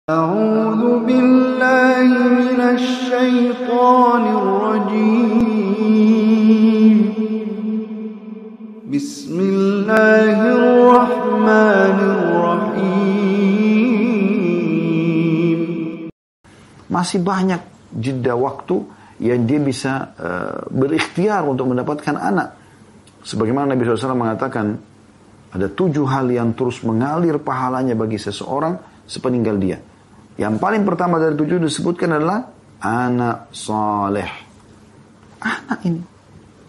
أعوذ بالله من الشيطان الرجيم بسم الله الرحمن الرحيم. Masih banyak jeda waktu yang dia bisa berikhtiar untuk mendapatkan anak. Sebagaimana Nabi SAW mengatakan, ada 7 hal yang terus mengalir pahalanya bagi seseorang sepeninggal dia. Yang paling pertama dari 7 disebutkan adalah anak saleh. Anak ini.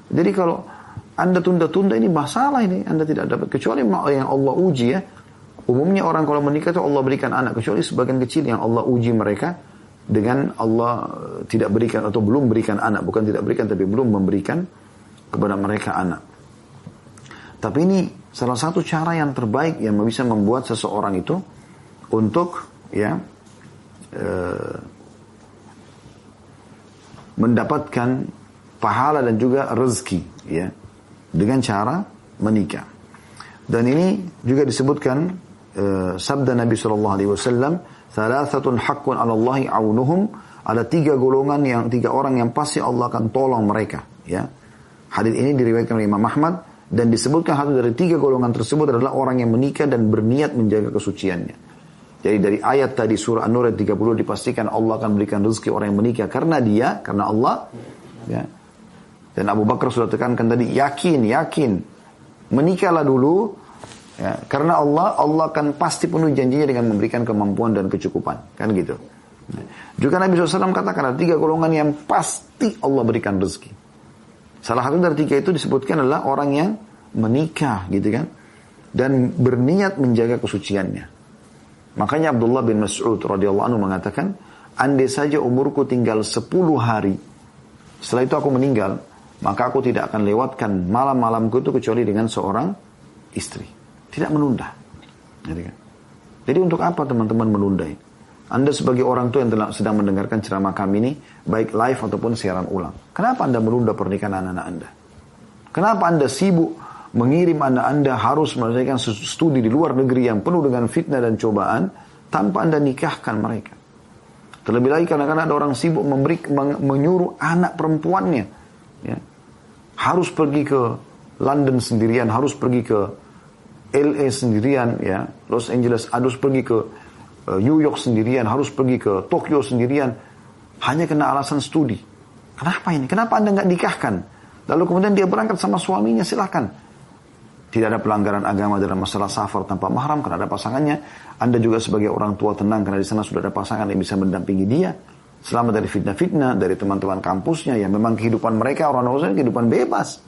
Jadi kalau Anda tunda-tunda ini masalah ini. Anda tidak dapat. Kecuali yang Allah uji ya. Umumnya orang kalau menikah itu Allah berikan anak. Kecuali sebagian kecil yang Allah uji mereka. Dengan Allah tidak berikan atau belum berikan anak. Bukan tidak berikan tapi belum memberikan kepada mereka anak. Tapi ini salah satu cara yang terbaik yang bisa membuat seseorang itu untuk ya mendapatkan pahala dan juga rezeki ya dengan cara menikah. Dan ini juga disebutkan sabda Nabi SAW, "Thalathatun haqqun 'ala Allahi 'aunuhum." Ada 3 golongan yang 3 orang yang pasti Allah akan tolong mereka ya. Hadis ini diriwayatkan oleh Imam Ahmad dan disebutkan satu dari 3 golongan tersebut adalah orang yang menikah dan berniat menjaga kesuciannya. Jadi dari ayat tadi surah An-Nur ayat 30 dipastikan Allah akan berikan rezeki orang yang menikah karena Allah. Ya. Dan Abu Bakar sudah tekankan tadi, yakin, menikahlah dulu. Ya, karena Allah akan pasti penuhi janjinya dengan memberikan kemampuan dan kecukupan. Kan gitu. Ya. Juga Nabi SAW katakan ada 3 golongan yang pasti Allah berikan rezeki. Salah satu dari 3 itu disebutkan adalah orang yang menikah gitu kan. Dan berniat menjaga kesuciannya. Makanya Abdullah bin Mas'ud radhiyallahu anhu mengatakan, andai saja umurku tinggal 10 hari, setelah itu aku meninggal, maka aku tidak akan lewatkan malam-malamku itu kecuali dengan seorang istri. Tidak menunda. Jadi untuk apa teman-teman menunda? Anda sebagai orang tua yang sedang mendengarkan ceramah kami ini, baik live ataupun siaran ulang. Kenapa Anda menunda pernikahan anak-anak Anda? Kenapa Anda sibuk mengirim anak Anda harus menyelesaikan studi di luar negeri yang penuh dengan fitnah dan cobaan tanpa Anda nikahkan mereka? Terlebih lagi kadang-kadang ada orang sibuk menyuruh anak perempuannya ya, harus pergi ke London sendirian, harus pergi ke LA sendirian, ya, Los Angeles, harus pergi ke New York sendirian, harus pergi ke Tokyo sendirian, hanya kena alasan studi. Kenapa ini? Kenapa Anda nggak nikahkan? Lalu kemudian dia berangkat sama suaminya, silakan. Tidak ada pelanggaran agama dalam masalah safar tanpa mahram karena ada pasangannya. Anda juga sebagai orang tua tenang karena di sana sudah ada pasangan yang bisa mendampingi dia. Selamat dari fitnah-fitnah, dari teman-teman kampusnya yang memang kehidupan mereka orang Muslim kehidupan bebas.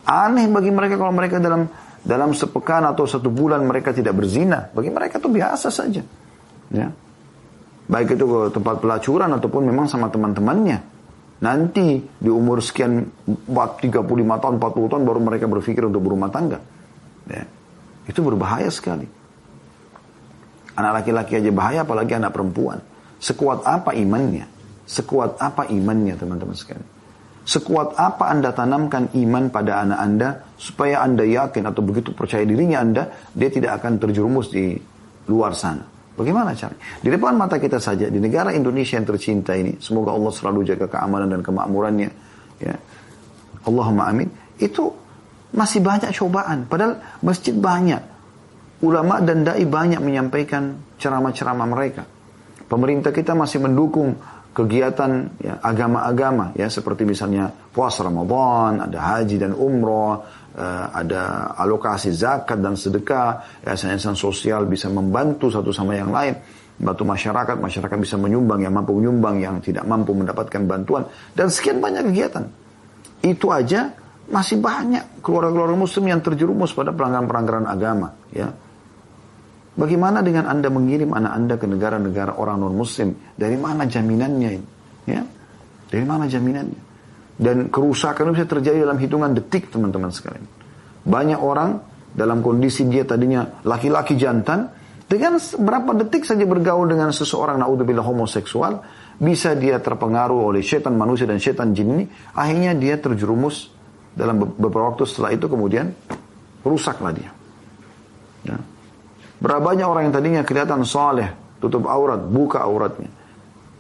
Aneh bagi mereka kalau mereka dalam sepekan atau 1 bulan mereka tidak berzina. Bagi mereka itu biasa saja. Ya. Baik itu ke tempat pelacuran ataupun memang sama teman-temannya. Nanti di umur sekian 35 tahun, 40 tahun baru mereka berpikir untuk berumah tangga. Ya. Itu berbahaya sekali. Anak laki-laki aja bahaya, apalagi anak perempuan. Sekuat apa imannya? Sekuat apa imannya teman-teman sekalian? Sekuat apa Anda tanamkan iman pada anak Anda supaya Anda yakin atau begitu percaya dirinya Anda, dia tidak akan terjerumus di luar sana. Bagaimana caranya? Di depan mata kita saja, di negara Indonesia yang tercinta ini, semoga Allah selalu jaga keamanan dan kemakmurannya. Ya. Allahumma amin. Itu masih banyak cobaan. Padahal masjid banyak. Ulama dan da'i banyak menyampaikan ceramah-ceramah mereka. Pemerintah kita masih mendukung kegiatan ya, agama-agama. Ya, seperti misalnya puasa Ramadan, ada haji dan umroh, ada alokasi zakat dan sedekah, yayasan sosial bisa membantu satu sama yang lain, bantu masyarakat bisa menyumbang, yang mampu menyumbang, yang tidak mampu mendapatkan bantuan, dan sekian banyak kegiatan. Itu aja masih banyak keluarga-keluarga muslim yang terjerumus pada pelanggaran-pelanggaran agama. Ya. Bagaimana dengan Anda mengirim anak Anda ke negara-negara orang non-muslim? Dari mana jaminannya ini? Ya? Dari mana jaminannya? Dan kerusakan bisa terjadi dalam hitungan detik teman-teman sekalian. Banyak orang dalam kondisi dia tadinya laki-laki jantan, dengan berapa detik saja bergaul dengan seseorang naudzubillah homoseksual, bisa dia terpengaruh oleh setan manusia dan setan jin ini, akhirnya dia terjerumus dalam beberapa waktu setelah itu kemudian rusaklah dia. Ya. Berapa banyak orang yang tadinya kelihatan saleh, tutup aurat, buka auratnya.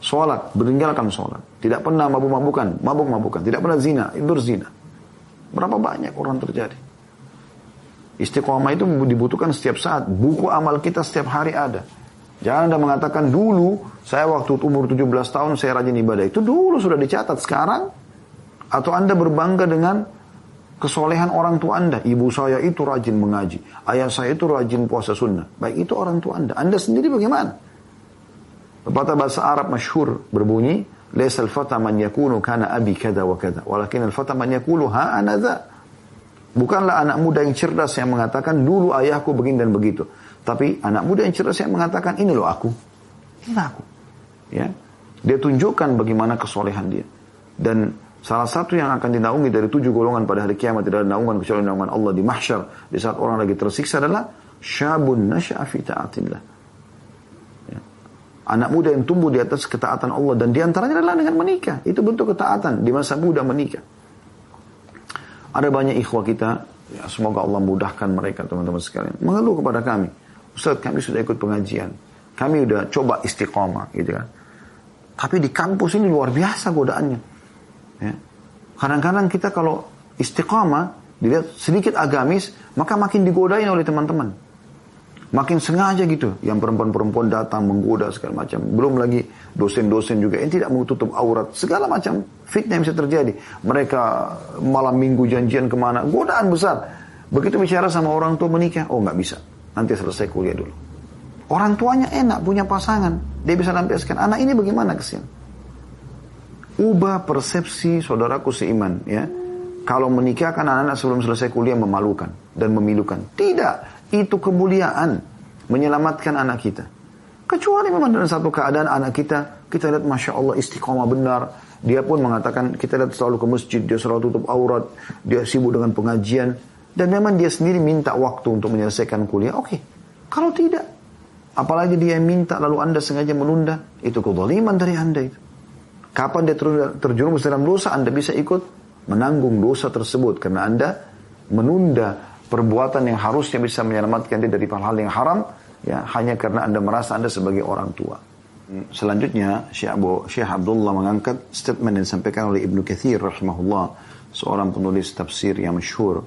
Sholat, meninggalkan sholat. Tidak pernah mabuk-mabukan. Tidak pernah zina, berzina. Berapa banyak orang terjadi. Istiqomah itu dibutuhkan setiap saat. Buku amal kita setiap hari ada. Jangan Anda mengatakan dulu, saya waktu umur 17 tahun saya rajin ibadah. Itu dulu sudah dicatat. Sekarang, atau Anda berbangga dengan kesolehan orang tua Anda. Ibu saya itu rajin mengaji. Ayah saya itu rajin puasa sunnah. Baik itu orang tua Anda. Anda sendiri bagaimana? Pepatah bahasa Arab masyhur berbunyi, Laisal fata man yakunu kana abi kada wa kada. Walakin al-fata man yakulu ha ana dha. Bukanlah anak muda yang cerdas yang mengatakan, dulu ayahku begini dan begitu. Tapi anak muda yang cerdas yang mengatakan, ini loh aku. Inilah aku. Ya. Dia tunjukkan bagaimana kesolehan dia. Dan salah satu yang akan dinaungi dari 7 golongan pada hari kiamat, tidak ada naungan kecuali naungan Allah di mahsyar, di saat orang lagi tersiksa, adalah syabun nasya'a fi ta'atillah. Ya. Anak muda yang tumbuh di atas ketaatan Allah, dan diantaranya adalah dengan menikah. Itu bentuk ketaatan di masa muda menikah. Ada banyak ikhwah kita, ya, semoga Allah mudahkan mereka teman-teman sekalian, mengeluh kepada kami, Ustaz, kami sudah ikut pengajian, kami sudah coba istiqamah gitu kan, tapi di kampus ini luar biasa godaannya. Ya. Kadang-kadang kita kalau istiqamah dilihat sedikit agamis, maka makin digodain oleh teman-teman, makin sengaja gitu, yang perempuan-perempuan datang menggoda segala macam. Belum lagi dosen-dosen juga yang tidak mau tutup aurat, segala macam fitnah yang bisa terjadi. Mereka malam minggu janjian kemana, godaan besar. Begitu bicara sama orang tua menikah, oh nggak bisa, nanti selesai kuliah dulu. Orang tuanya enak, punya pasangan, dia bisa lampiaskan. Anak ini bagaimana kesian? Ubah persepsi saudaraku seiman, ya. Kalau menikahkan anak-anak sebelum selesai kuliah memalukan dan memilukan. Tidak. Itu kemuliaan, menyelamatkan anak kita. Kecuali memang dalam satu keadaan anak kita lihat Masya Allah istiqomah benar. Dia pun mengatakan, kita lihat selalu ke masjid, dia selalu tutup aurat, dia sibuk dengan pengajian. Dan memang dia sendiri minta waktu untuk menyelesaikan kuliah. Oke. Kalau tidak, apalagi dia minta lalu Anda sengaja menunda, itu kezaliman dari Anda itu. Kapan dia terjerumus dalam dosa, Anda bisa ikut menanggung dosa tersebut. Karena Anda menunda perbuatan yang harusnya bisa menyelamatkan dia dari hal-hal yang haram, ya, hanya karena Anda merasa Anda sebagai orang tua. Selanjutnya, Syekh Abdullah mengangkat statement yang disampaikan oleh Ibnu Katsir rahimahullah, seorang penulis tafsir yang masyhur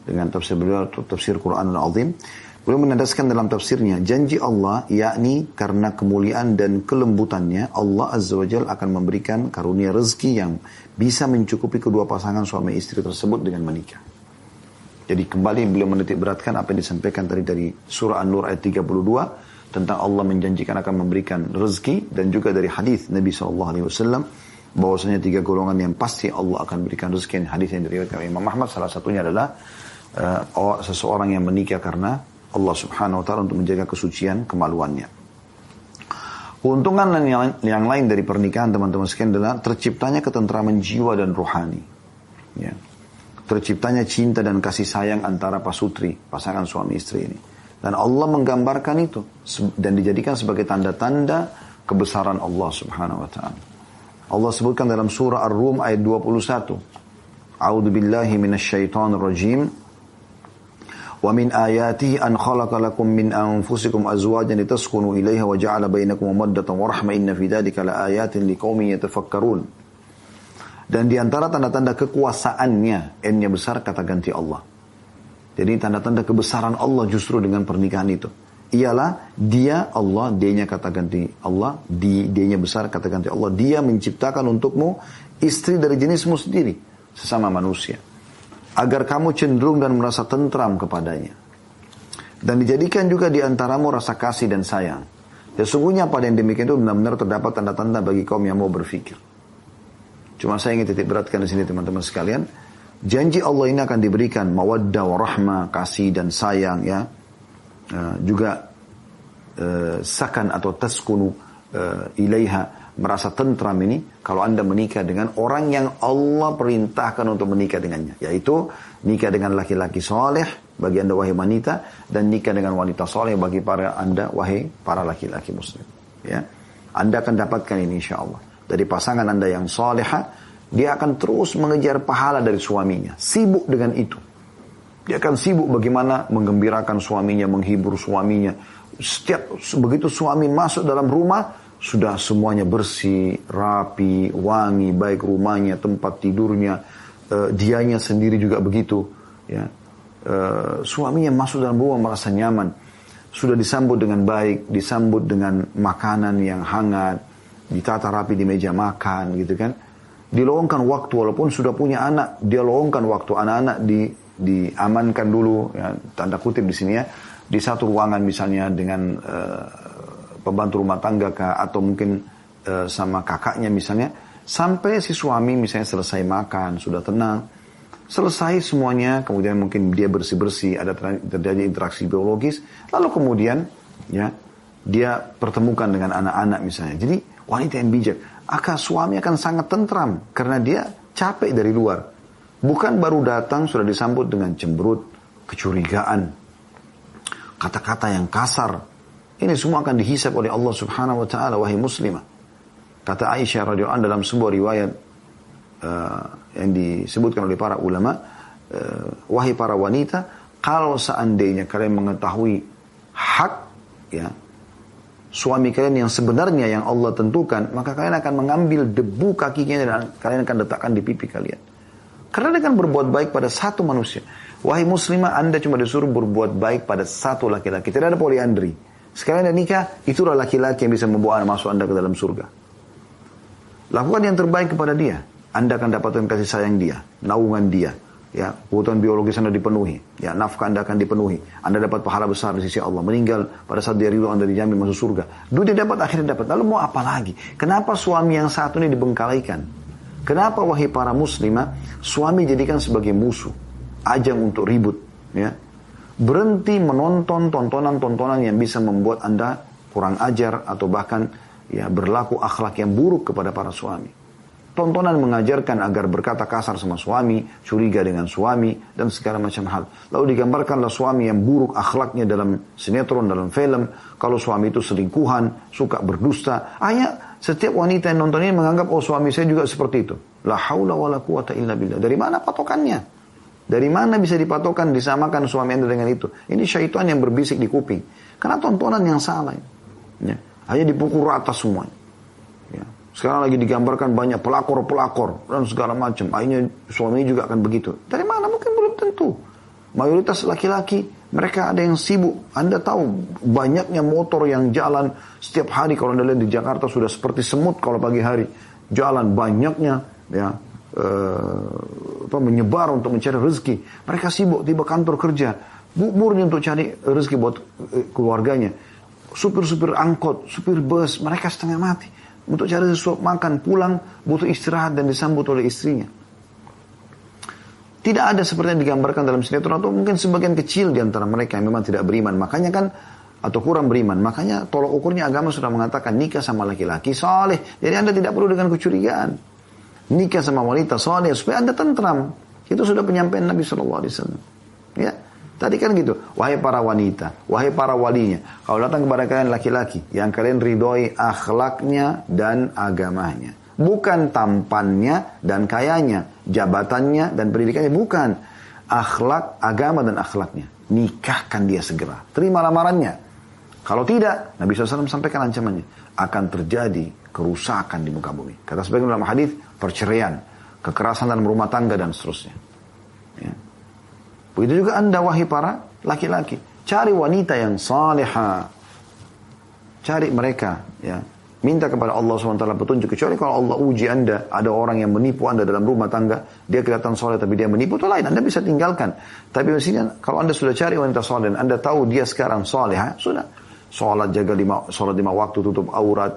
dengan tafsir beliau, tafsir Quranul Azim. Beliau menandaskan dalam tafsirnya, janji Allah, yakni karena kemuliaan dan kelembutannya, Allah Azza wa Jalla akan memberikan karunia rezeki yang bisa mencukupi kedua pasangan suami istri tersebut dengan menikah. Jadi kembali beliau menitik beratkan apa yang disampaikan tadi dari surah An-Nur ayat 32 tentang Allah menjanjikan akan memberikan rezeki, dan juga dari hadis Nabi SAW bahwasanya 3 golongan yang pasti Allah akan berikan rezeki. Hadis yang diriwayatkan oleh Imam Ahmad, salah satunya adalah seseorang yang menikah karena Allah Subhanahu wa taala untuk menjaga kesucian kemaluannya. Keuntungan yang lain dari pernikahan teman-teman sekalian adalah terciptanya ketentraman jiwa dan rohani. Ya. Terciptanya cinta dan kasih sayang antara pasutri, pasangan suami istri ini. Dan Allah menggambarkan itu dan dijadikan sebagai tanda-tanda kebesaran Allah Subhanahu wa taala. Allah sebutkan dalam surah Ar-Rum ayat 21. A'udzu billahi minasyaitonir rajim. Wa min ayatihi an khalaqa lakum min anfusikum azwajan litaskunu ilaiha wa ja'ala bainakum mawaddatan wa rahmah inna fi dzalika laayatin liqaumin yatafakkarun. Dan di antara tanda-tanda kekuasaannya, N-nya besar kata ganti Allah. Jadi tanda-tanda kebesaran Allah justru dengan pernikahan itu. Ialah dia Allah, D-nya kata ganti Allah, D-nya besar kata ganti Allah. Dia menciptakan untukmu istri dari jenismu sendiri, sesama manusia, agar kamu cenderung dan merasa tentram kepadanya. Dan dijadikan juga di antaramu rasa kasih dan sayang. Sesungguhnya pada yang demikian itu benar-benar terdapat tanda-tanda bagi kaum yang mau berfikir. Cuma saya ingin titik beratkan di sini teman-teman sekalian. Janji Allah ini akan diberikan mawaddah wa rahmah, kasih dan sayang, ya. Juga sakan atau taskunu ilaiha, merasa tentram ini kalau Anda menikah dengan orang yang Allah perintahkan untuk menikah dengannya, yaitu nikah dengan laki-laki soleh bagi Anda wahai wanita, dan nikah dengan wanita soleh bagi para Anda wahai para laki-laki muslim, ya. Anda akan dapatkan ini insyaallah dari pasangan Anda yang soleha. Dia akan terus mengejar pahala dari suaminya, sibuk dengan itu. Dia akan sibuk bagaimana menggembirakan suaminya, menghibur suaminya, begitu suami masuk dalam rumah, sudah semuanya bersih, rapi, wangi, baik rumahnya, tempat tidurnya, dianya sendiri juga begitu. Ya. Suaminya masuk dalam rumah merasa nyaman, sudah disambut dengan baik, disambut dengan makanan yang hangat, ditata rapi di meja makan, gitu kan. Diluangkan waktu, walaupun sudah punya anak, dia luangkan waktu, anak-anak diamankan dulu, ya, tanda kutip di sini ya, di satu ruangan misalnya dengan pembantu rumah tangga kah, atau mungkin sama kakaknya misalnya, sampai si suami misalnya selesai makan, sudah tenang, selesai semuanya, kemudian mungkin dia bersih-bersih, ada terjadi interaksi biologis, lalu kemudian ya dia pertemukan dengan anak-anak misalnya. Jadi wanita yang bijak, suami akan sangat tentram karena dia capek dari luar. Bukan baru datang sudah disambut dengan cemberut, kecurigaan, kata-kata yang kasar. Ini semua akan dihisab oleh Allah Subhanahu wa taala, wahai muslimah. Kata Aisyah radhiyallahu anha dalam sebuah riwayat yang disebutkan oleh para ulama, wahai para wanita, kalau seandainya kalian mengetahui hak ya suami kalian yang sebenarnya yang Allah tentukan, maka kalian akan mengambil debu kakinya dan kalian akan letakkan di pipi kalian. Karena dengan berbuat baik pada satu manusia. Wahai muslimah, Anda cuma disuruh berbuat baik pada satu laki-laki. Tidak ada poliandri. Sekalian Anda nikah, itulah laki-laki yang bisa membawa masuk Anda ke dalam surga. Lakukan yang terbaik kepada dia. Anda akan dapatkan kasih sayang dia, naungan dia. Ya, kebutuhan biologis Anda dipenuhi. Ya, nafkah Anda akan dipenuhi. Anda dapat pahala besar di sisi Allah. Meninggal pada saat dia ridho, Anda dijamin masuk surga. Dunia dapat, akhirnya dapat. Lalu mau apa lagi? Kenapa suami yang satu ini dibengkalikan? Kenapa wahai para muslimah, suami jadikan sebagai musuh, ajang untuk ribut, ya? Berhenti menonton tontonan-tontonan yang bisa membuat Anda kurang ajar atau bahkan ya berlaku akhlak yang buruk kepada para suami. Tontonan mengajarkan agar berkata kasar sama suami, curiga dengan suami, dan segala macam hal. Lalu digambarkanlah suami yang buruk akhlaknya dalam sinetron, dalam film. Kalau suami itu selingkuhan, suka berdusta. Setiap wanita yang nonton ini menganggap, oh suami saya juga seperti itu. La haula wa la quwata illa billah. Dari mana patokannya? Dari mana bisa dipatokan, disamakan suami Anda dengan itu? Ini syaitan yang berbisik di kuping. Karena tontonan yang salah. Ya. Hanya dipukul rata semuanya. Ya. Sekarang lagi digambarkan banyak pelakor-pelakor dan segala macam. Akhirnya suami juga akan begitu. Dari mana? Mungkin belum tentu. Mayoritas laki-laki, mereka ada yang sibuk. Anda tahu banyaknya motor yang jalan setiap hari. Kalau Anda lihat di Jakarta sudah seperti semut kalau pagi hari. Jalan banyaknya ya menyebar untuk mencari rezeki. Mereka sibuk tiba kantor kerja. Murni untuk cari rezeki buat keluarganya. Supir-supir angkot, supir bus, mereka setengah mati. Untuk cari sesuatu makan, pulang, butuh istirahat dan disambut oleh istrinya. Tidak ada seperti yang digambarkan dalam sinetron, atau mungkin sebagian kecil di antara mereka yang memang tidak beriman. Makanya kan, atau kurang beriman. Makanya tolak ukurnya agama sudah mengatakan nikah sama laki-laki saleh. Jadi Anda tidak perlu dengan kecurigaan. Nikah sama wanita saleh supaya Anda tentram. Itu sudah penyampaian Nabi SAW. Ya. Tadi kan gitu, wahai para wanita, wahai para walinya, kalau datang kepada kalian laki-laki, yang kalian ridhoi akhlaknya dan agamanya. Bukan tampannya dan kayanya, jabatannya dan pendidikannya, bukan. Akhlak, agama dan akhlaknya. Nikahkan dia segera, terima lamarannya. Kalau tidak, Nabi SAW sampaikan ancamannya, akan terjadi kerusakan di muka bumi. Kata sebagian dalam hadis, perceraian, kekerasan dalam rumah tangga dan seterusnya. Ya. Begitu juga Anda wahai para laki-laki, cari wanita yang salihah, cari mereka, ya, minta kepada Allah SWT petunjuk. Kecuali kalau Allah uji Anda, ada orang yang menipu Anda dalam rumah tangga, dia kelihatan saleh tapi dia menipu, itu lain, Anda bisa tinggalkan. Tapi mestinya kalau Anda sudah cari wanita saleh dan Anda tahu dia sekarang salihah, sudah, sholat sholat 5 waktu, tutup aurat,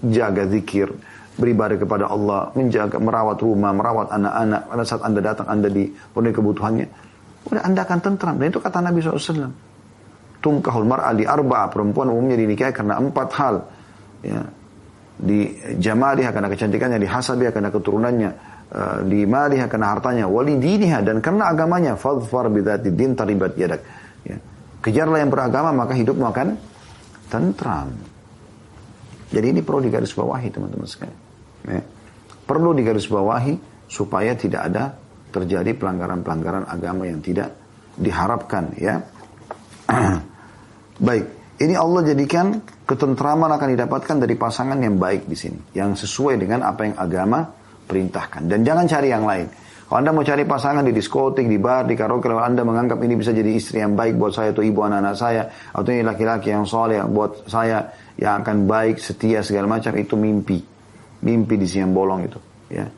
jaga zikir, beribadah kepada Allah, menjaga, merawat rumah, merawat anak-anak. Pada saat Anda datang, Anda dipenuhi kebutuhannya, udah Anda akan tentram. Dan itu kata Nabi SAW. Tumkahul mar'a li arba'a. Perempuan umumnya dinikahi karena 4 hal. Ya. Di jamaliha karena kecantikannya, di hasabiha karena keturunannya, di maliha karena hartanya, wali diniha dan karena agamanya. Fadfar bidzati din taribat yadak. Ya. Kejarlah yang beragama maka hidupmu akan tentram. Jadi ini perlu digarisbawahi teman-teman sekalian. Ya. Perlu digarisbawahi supaya tidak ada terjadi pelanggaran-pelanggaran agama yang tidak diharapkan, ya. Baik, Ini Allah jadikan ketentraman akan didapatkan dari pasangan yang baik di sini, yang sesuai dengan apa yang agama perintahkan. Dan jangan cari yang lain. Kalau Anda mau cari pasangan di diskotik, di bar, di karaoke, kalau Anda menganggap ini bisa jadi istri yang baik buat saya atau ibu anak-anak saya, atau ini laki-laki yang soleh yang buat saya yang akan baik, setia segala macam, itu mimpi. Mimpi di siang bolong itu, ya.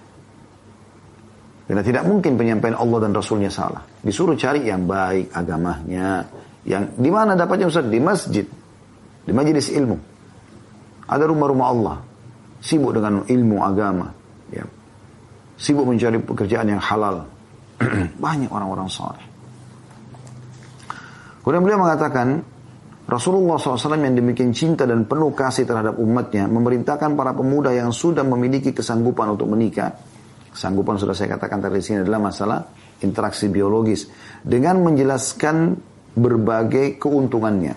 Karena tidak mungkin penyampaian Allah dan Rasulnya salah. Disuruh cari yang baik agamanya. Yang di mana dapatnya Ustaz? Di masjid, di majelis ilmu. Ada rumah-rumah Allah, sibuk dengan ilmu agama, ya. Sibuk mencari pekerjaan yang halal. Banyak orang-orang saleh. Kemudian beliau mengatakan, Rasulullah SAW yang demikian cinta dan penuh kasih terhadap umatnya, memerintahkan para pemuda yang sudah memiliki kesanggupan untuk menikah. Kesanggupan sudah saya katakan tadi di sini adalah masalah interaksi biologis, dengan menjelaskan berbagai keuntungannya.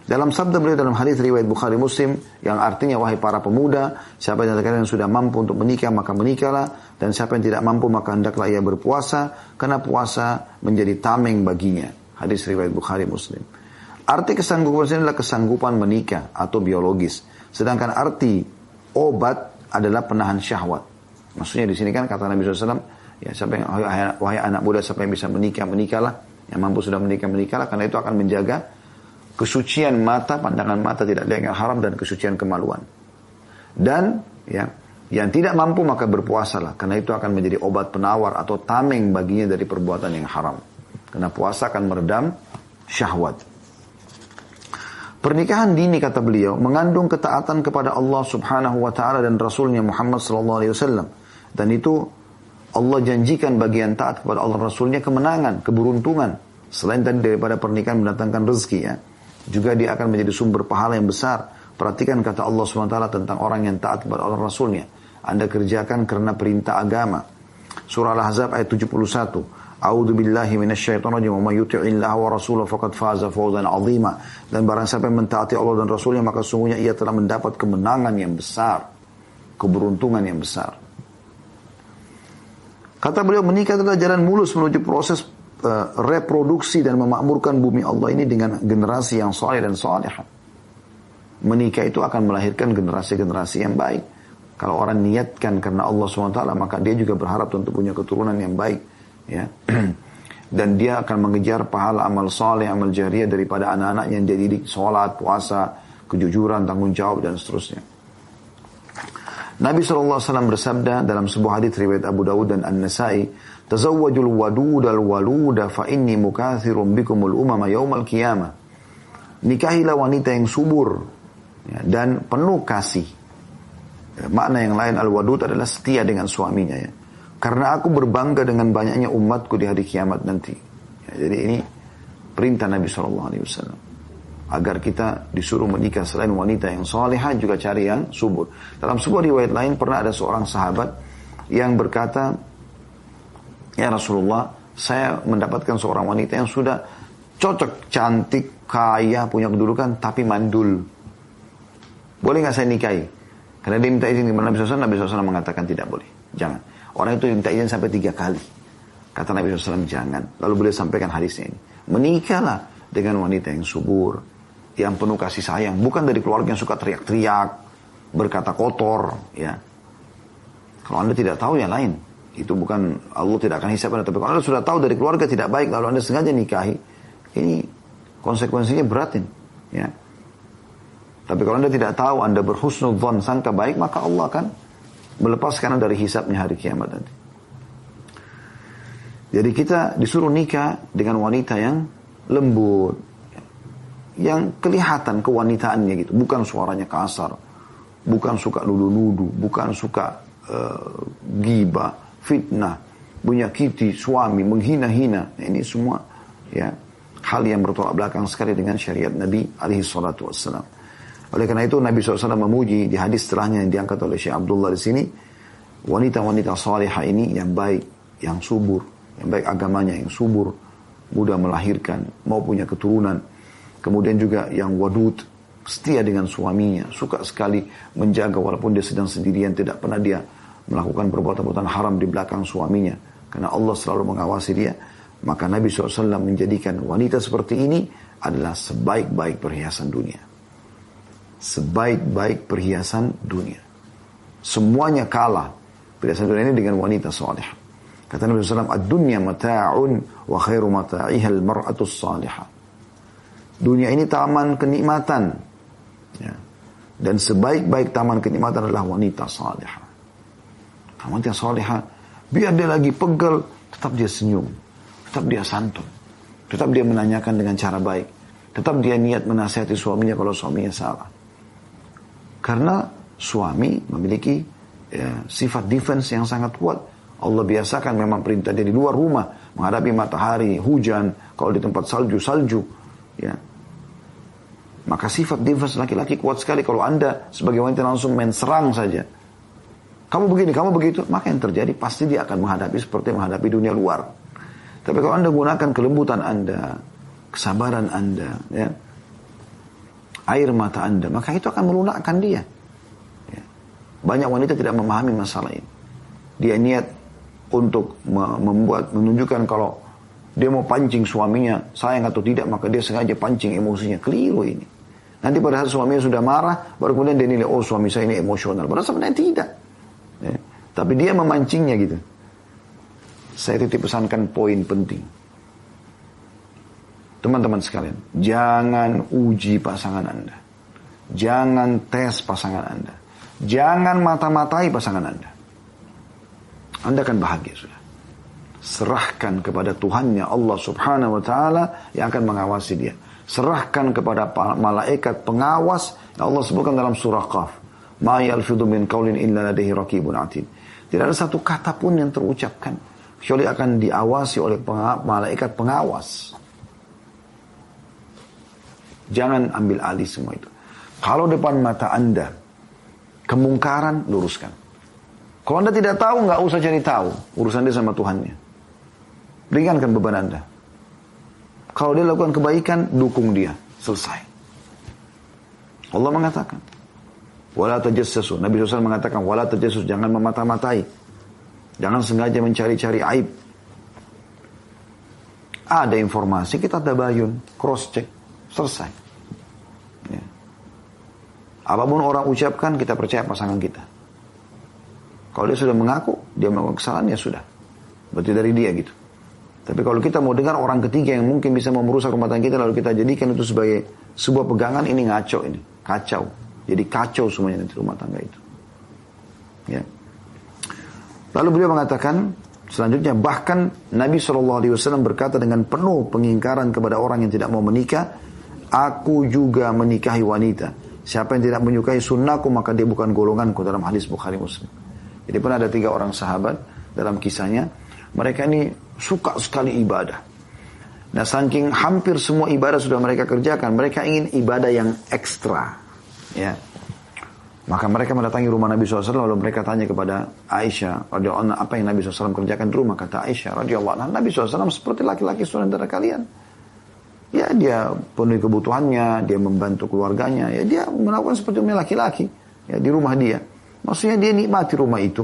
Dalam sabda beliau dalam hadis riwayat Bukhari Muslim yang artinya, wahai para pemuda, siapa yang kalian sudah mampu untuk menikah maka menikahlah, dan siapa yang tidak mampu maka hendaklah ia berpuasa, karena puasa menjadi tameng baginya. Hadis riwayat Bukhari Muslim. Arti kesanggupan ini adalah kesanggupan menikah atau biologis, sedangkan arti obat adalah penahan syahwat. Maksudnya di sini kan kata Nabi SAW, ya siapa yang, wahai anak muda, siapa yang bisa menikah menikahlah. Yang mampu sudah menikahlah, karena itu akan menjaga kesucian mata, pandangan mata tidak lihat yang haram, dan kesucian kemaluan. Dan ya, yang tidak mampu maka berpuasalah, karena itu akan menjadi obat penawar atau tameng baginya dari perbuatan yang haram. Karena puasa akan meredam syahwat. Pernikahan dini, kata beliau, mengandung ketaatan kepada Allah Subhanahu wa taala dan Rasulnya Muhammad sallallahu alaihi wasallam. Dan itu Allah janjikan bagian taat kepada Allah Rasulnya kemenangan, keberuntungan. Selain tadi daripada pernikahan mendatangkan rezeki, ya, juga dia akan menjadi sumber pahala yang besar. Perhatikan kata Allah SWT tentang orang yang taat kepada Allah Rasulnya. Anda kerjakan karena perintah agama. Surah Al-Ahzab ayat 71. A'udzu billahi minasyaitonir rajim. Wa may yuti'illaha wa rasulahu faqad faza fawzan 'azima. Dan barang siapa yang mentaati Allah dan Rasulnya, maka sungguhnya ia telah mendapat kemenangan yang besar, keberuntungan yang besar. Kata beliau, menikah adalah jalan mulus menuju proses reproduksi dan memakmurkan bumi Allah ini dengan generasi yang saleh dan salihah. Menikah itu akan melahirkan generasi-generasi yang baik. Kalau orang niatkan karena Allah SWT, maka dia juga berharap untuk punya keturunan yang baik, ya. Dan dia akan mengejar pahala amal saleh, amal jariah daripada anak-anak yang dia didik, sholat, puasa, kejujuran, tanggung jawab, dan seterusnya. Nabi SAW bersabda dalam sebuah hadits riwayat Abu Dawud dan An-Nasai, "Tazawwajul wadud al-waluda fa inni mukathirun bikumul umama yaumal qiyamah." Nikahilah wanita yang subur, ya, dan penuh kasih. Ya, makna yang lain al-wadud adalah setia dengan suaminya, ya. Karena aku berbangga dengan banyaknya umatku di hari kiamat nanti. Ya, jadi ini perintah Nabi SAW. Agar kita disuruh menikah selain wanita yang salihah, juga cari yang subur. Dalam sebuah riwayat lain pernah ada seorang sahabat yang berkata, "Ya Rasulullah, saya mendapatkan seorang wanita yang sudah cocok, cantik, kaya, punya kedudukan, tapi mandul. Boleh nggak saya nikahi?" Karena dia minta izin kepada Nabi SAW, Nabi SAW mengatakan tidak boleh, jangan. Orang itu minta izin sampai 3 kali. Kata Nabi SAW, jangan. Lalu beliau sampaikan hadisnya ini, menikahlah dengan wanita yang subur, yang penuh kasih sayang, bukan dari keluarga yang suka teriak-teriak, berkata kotor, ya. Kalau Anda tidak tahu, yang lain. Itu bukan, Allah tidak akan hisab Anda. Tapi kalau Anda sudah tahu dari keluarga tidak baik, lalu Anda sengaja nikahi, ini konsekuensinya beratin, ya. Tapi kalau Anda tidak tahu, Anda berhusnudzon, sangka baik, maka Allah akan melepaskan Anda dari hisabnya hari kiamat nanti. Jadi kita disuruh nikah dengan wanita yang lembut, yang kelihatan kewanitaannya gitu, bukan suaranya kasar, bukan suka nudu-nudu, bukan suka gibah, fitnah, menyakiti suami, menghina-hina. Ini semua, ya, hal yang bertolak belakang sekali dengan syariat Nabi alaihi salatu wassalam. Oleh karena itu Nabi SAW memuji di hadis setelahnya yang diangkat oleh Syekh Abdullah di sini, wanita-wanita salihah ini yang baik, yang subur, yang baik agamanya, yang subur, mudah melahirkan, mau punya keturunan. Kemudian juga yang wadud, setia dengan suaminya, suka sekali menjaga walaupun dia sedang sendirian, tidak pernah dia melakukan perbuatan-perbuatan haram di belakang suaminya, karena Allah selalu mengawasi dia. Maka Nabi SAW menjadikan wanita seperti ini adalah sebaik-baik perhiasan dunia. sebaik-baik perhiasan dunia. Semuanya kalah perhiasan dunia ini dengan wanita salihah. Kata Nabi SAW, ad-dunya mata'un wa khairu mata'iha al-mar'atu salihah. Dunia ini taman kenikmatan. Ya. Dan sebaik-baik taman kenikmatan adalah wanita salihah. Wanita salihah, biar dia lagi pegel, tetap dia senyum. Tetap dia santun. Tetap dia menanyakan dengan cara baik. Tetap dia niat menasihati suaminya kalau suaminya salah. Karena suami memiliki sifat defense yang sangat kuat. Allah biasakan memang perintah dia di luar rumah, menghadapi matahari, hujan, kalau di tempat salju. Ya. Maka sifat defense laki-laki kuat sekali. Kalau Anda sebagai wanita langsung main serang saja, kamu begini, kamu begitu, maka yang terjadi pasti dia akan menghadapi seperti menghadapi dunia luar. Tapi kalau Anda gunakan kelembutan Anda, kesabaran Anda, ya, air mata Anda, maka itu akan melunakkan dia. Ya. Banyak wanita tidak memahami masalah ini. Dia niat untuk menunjukkan kalau dia mau pancing suaminya sayang atau tidak, maka dia sengaja pancing emosinya. Keliru ini. Nanti pada saat suaminya sudah marah, baru kemudian dia nilai, oh suami saya ini emosional. Padahal sebenarnya tidak. Ya. Tapi dia memancingnya gitu. Saya titip pesankan poin penting. Teman-teman sekalian, jangan uji pasangan Anda. Jangan tes pasangan Anda. Jangan mata-matai pasangan Anda. Anda akan bahagia sudah. Serahkan kepada Tuhannya Allah subhanahu wa ta'ala yang akan mengawasi dia. Serahkan kepada malaikat pengawas yang Allah sebutkan dalam surah Qaf. Ma yalfidhu min qawlin illa ladaihi raqibun atid. Tidak ada satu kata pun yang terucapkan kecuali akan diawasi oleh malaikat pengawas. Jangan ambil alih semua itu. Kalau depan mata Anda kemungkaran, luruskan. Kalau Anda tidak tahu, nggak usah cari tahu. Urusan dia sama Tuhannya. Ringankan beban Anda. Kalau dia lakukan kebaikan, dukung dia. Selesai. Allah mengatakan, wala tajassasu. Nabi SAW mengatakan, wala tajassus. Jangan memata-matai. Jangan sengaja mencari-cari aib. Ada informasi, kita tabayun, cross-check. Selesai. Ya. Apapun orang ucapkan, kita percaya pasangan kita. Kalau dia sudah mengaku, dia melakukan kesalahan, ya sudah. Berarti dari dia gitu. Tapi kalau kita mau dengar orang ketiga yang mungkin bisa merusak rumah tangga kita, lalu kita jadikan itu sebagai sebuah pegangan, ini ngaco ini. Kacau. Jadi kacau semuanya di rumah tangga itu. Ya. Lalu beliau mengatakan, selanjutnya, bahkan Nabi SAW berkata dengan penuh pengingkaran kepada orang yang tidak mau menikah, aku juga menikahi wanita. Siapa yang tidak menyukai sunnahku, maka dia bukan golonganku, dalam hadis Bukhari Muslim. Jadi pernah ada 3 orang sahabat dalam kisahnya. Mereka ini suka sekali ibadah. Nah, saking hampir semua ibadah sudah mereka kerjakan, mereka ingin ibadah yang ekstra. Ya. Maka mereka mendatangi rumah Nabi SAW, lalu mereka tanya kepada Aisyah radhiyallahu anha, apa yang Nabi SAW kerjakan di rumah? Kata Aisyah radhiyallahu anha, Nabi SAW seperti laki-laki saudara kalian. Ya, dia penuhi kebutuhannya, dia membantu keluarganya, ya dia melakukan seperti laki-laki ya di rumah dia. Maksudnya dia nikmati rumah itu.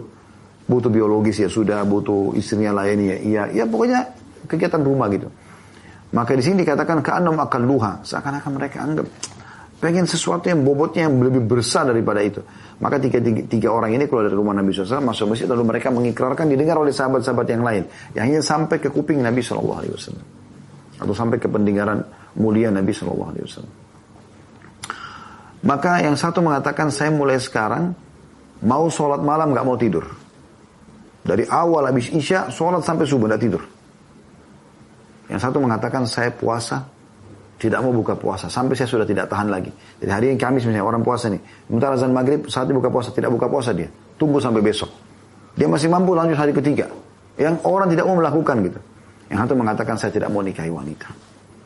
Butuh biologis ya sudah, butuh istrinya layani ya, ya pokoknya kegiatan rumah gitu. Maka di sini dikatakan ka'annahum aqalluha, seakan-akan mereka anggap pengen sesuatu yang bobotnya yang lebih besar daripada itu. Maka tiga orang ini keluar dari rumah Nabi SAW, masuk masjid, lalu mereka mengikrarkan, didengar oleh sahabat-sahabat yang lain, yang hanya sampai ke kuping Nabi SAW, atau sampai ke pendengaran mulia Nabi SAW. Maka yang satu mengatakan, saya mulai sekarang mau sholat malam gak mau tidur. Dari awal habis isya, sholat sampai subuh, tidak tidur. Yang satu mengatakan, saya puasa, tidak mau buka puasa, sampai saya sudah tidak tahan lagi. Jadi hari ini Kamis misalnya, orang puasa nih. Sebentar azan maghrib, saatnya buka puasa, tidak buka puasa dia. Tunggu sampai besok. Dia masih mampu lanjut hari ketiga. Yang orang tidak mau melakukan gitu. Yang satu mengatakan, saya tidak mau nikahi wanita.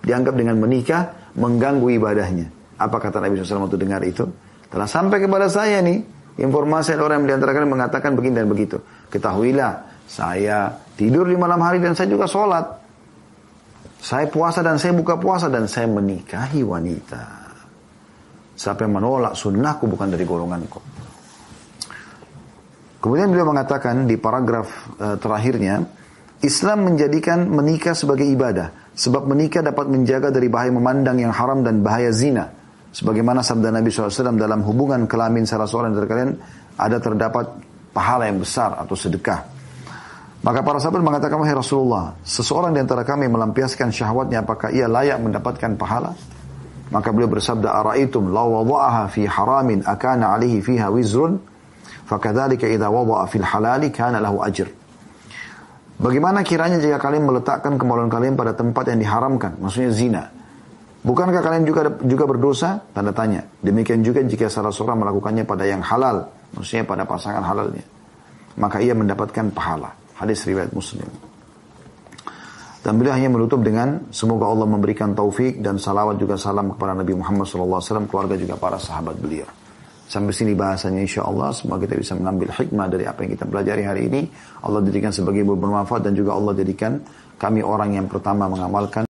Dianggap dengan menikah, mengganggu ibadahnya. Apa kata Nabi SAW waktu dengar itu? Telah sampai kepada saya nih, informasi dari orang yang diantara kalian mengatakan begini dan begitu. Ketahuilah, saya tidur di malam hari dan saya juga sholat. Saya puasa dan saya buka puasa dan saya menikahi wanita. Siapa yang menolak sunnahku bukan dari golonganku. Kemudian beliau mengatakan di paragraf terakhirnya, Islam menjadikan menikah sebagai ibadah. Sebab menikah dapat menjaga dari bahaya memandang yang haram dan bahaya zina. Sebagaimana sabda Nabi SAW dalam hubungan kelamin salah seorang dari kalian ada terdapat pahala yang besar atau sedekah. Maka para sahabat mengatakan, wahai Rasulullah, seseorang di antara kami melampiaskan syahwatnya, apakah ia layak mendapatkan pahala? Maka beliau bersabda, ara'aitum law wada'aha fi haramin akana alihi fiha wizrun fakadzalika idza wada'a fil halali kana lahu ajr. Bagaimana kiranya jika kalian meletakkan kemaluan kalian pada tempat yang diharamkan, maksudnya zina. Bukankah kalian juga berdosa? Tanda tanya. Demikian juga jika salah seorang melakukannya pada yang halal, maksudnya pada pasangan halalnya, maka ia mendapatkan pahala. Hadis riwayat Muslim. Dan beliau hanya menutup dengan semoga Allah memberikan taufik dan salawat juga salam kepada Nabi Muhammad SAW, keluarga juga para sahabat beliau. Sampai sini bahasanya insyaAllah. Semoga kita bisa mengambil hikmah dari apa yang kita pelajari hari ini. Allah jadikan sebagai bermanfaat dan juga Allah jadikan kami orang yang pertama mengamalkan